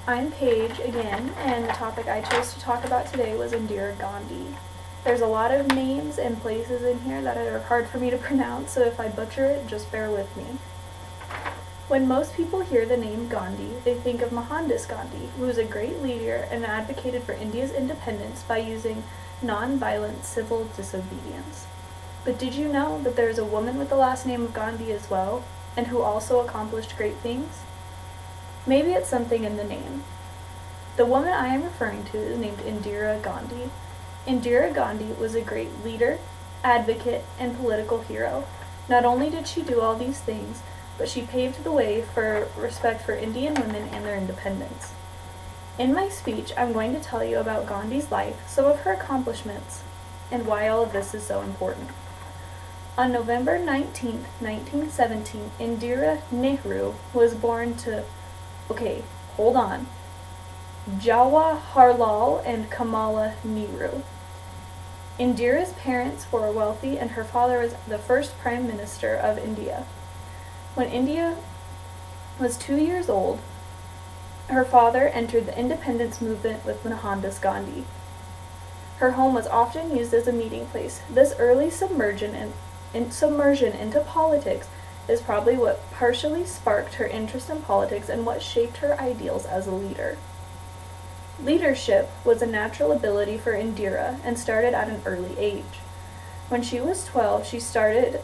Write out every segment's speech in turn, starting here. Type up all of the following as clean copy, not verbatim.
I'm Paige again, and the topic I chose to talk about today was Indira Gandhi. There's a lot of names and places in here that are hard for me to pronounce, so if I butcher it, just bear with me. When most people hear the name Gandhi, they think of Mohandas Gandhi, who was a great leader and advocated for India's independence by using non-violent civil disobedience. But did you know that there is a woman with the last name of Gandhi as well, and who also accomplished great things? Maybe it's something in the name. The woman I am referring to is named Indira Gandhi. Indira Gandhi was a great leader, advocate, and political hero. Not only did she do all these things, but she paved the way for respect for Indian women and their independence. In my speech, I'm going to tell you about Gandhi's life, some of her accomplishments, and why all of this is so important. On November 19, 1917, Indira Nehru was born to Jawaharlal and Kamala Nehru. Indira's parents were wealthy and her father was the first Prime Minister of India. When India was 2 years old, her father entered the independence movement with Mohandas Gandhi. Her home was often used as a meeting place. This early submersion into politics is probably what partially sparked her interest in politics and what shaped her ideals as a leader. Leadership was a natural ability for Indira and started at an early age. When she was 12, she started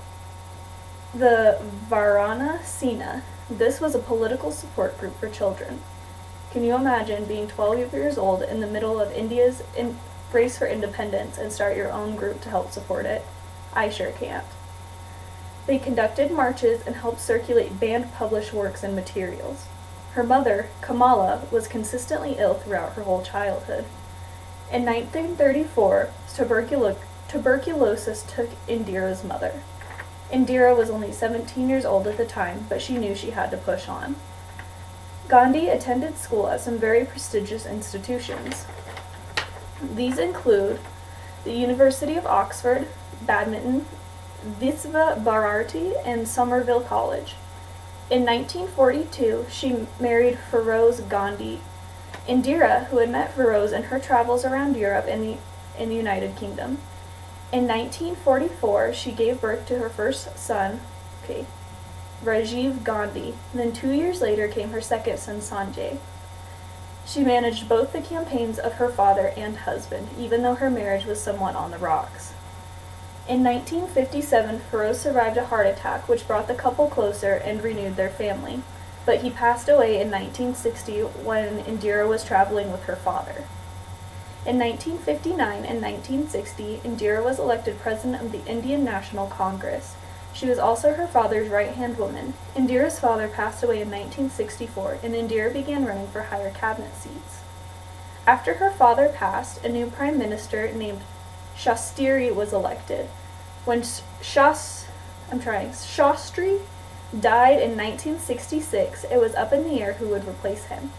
the Varana Sena. This was a political support group for children. Can you imagine being 12 years old in the middle of India's race for independence and start your own group to help support it? I sure can't. They conducted marches and helped circulate banned published works and materials. Her mother, Kamala, was consistently ill throughout her whole childhood. In 1934, tuberculosis took Indira's mother. Indira was only 17 years old at the time, but she knew she had to push on. Gandhi attended school at some very prestigious institutions. These include the University of Oxford, Badminton, Visva Bharati, and Somerville College. In 1942, she married Feroz Gandhi. Indira, who had met Feroz in her travels around Europe and the United Kingdom. In 1944, she gave birth to her first son, Rajiv Gandhi. Then 2 years later came her second son, Sanjay. She managed both the campaigns of her father and husband, even though her marriage was somewhat on the rocks. In 1957, Feroz survived a heart attack, which brought the couple closer and renewed their family. But he passed away in 1960 when Indira was traveling with her father. In 1959 and 1960, Indira was elected president of the Indian National Congress. She was also her father's right-hand woman. Indira's father passed away in 1964, and Indira began running for higher cabinet seats. After her father passed, a new prime minister named Shastri was elected. When Shastri died in 1966, it was up in the air who would replace him.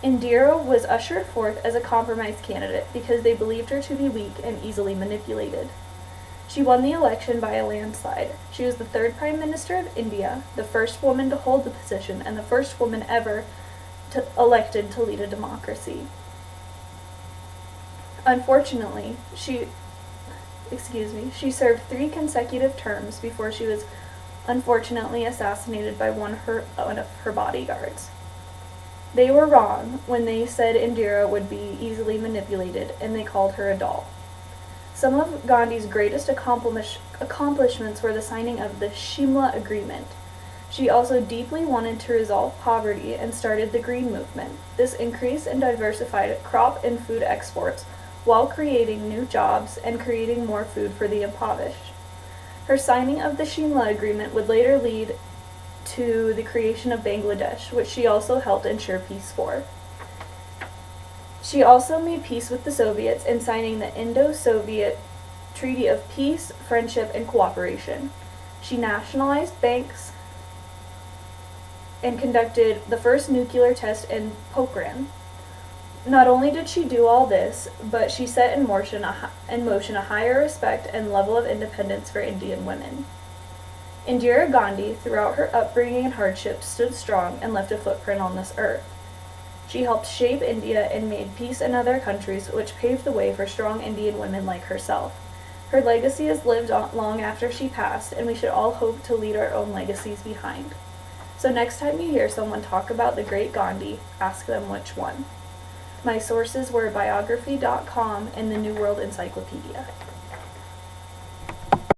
Indira was ushered forth as a compromise candidate because they believed her to be weak and easily manipulated. She won the election by a landslide. She was the third Prime Minister of India, the first woman to hold the position, and the first woman ever elected to lead a democracy. Unfortunately, she served 3 consecutive terms before she was unfortunately assassinated by one of her bodyguards. They were wrong when they said Indira would be easily manipulated, and they called her a doll. Some of Gandhi's greatest accomplishments were the signing of the Shimla Agreement. She also deeply wanted to resolve poverty and started the Green Movement. This increased and diversified crop and food exports while creating new jobs and creating more food for the impoverished. Her signing of the Shimla Agreement would later lead to the creation of Bangladesh, which she also helped ensure peace for. She also made peace with the Soviets in signing the Indo-Soviet Treaty of Peace, Friendship, and Cooperation. She nationalized banks and conducted the first nuclear test in Pokhran. Not only did she do all this, but she set in motion a higher respect and level of independence for Indian women. Indira Gandhi, throughout her upbringing and hardships, stood strong and left a footprint on this earth. She helped shape India and made peace in other countries, which paved the way for strong Indian women like herself. Her legacy has lived on long after she passed, and we should all hope to leave our own legacies behind. So next time you hear someone talk about the great Gandhi, ask them which one. My sources were biography.com and the New World Encyclopedia.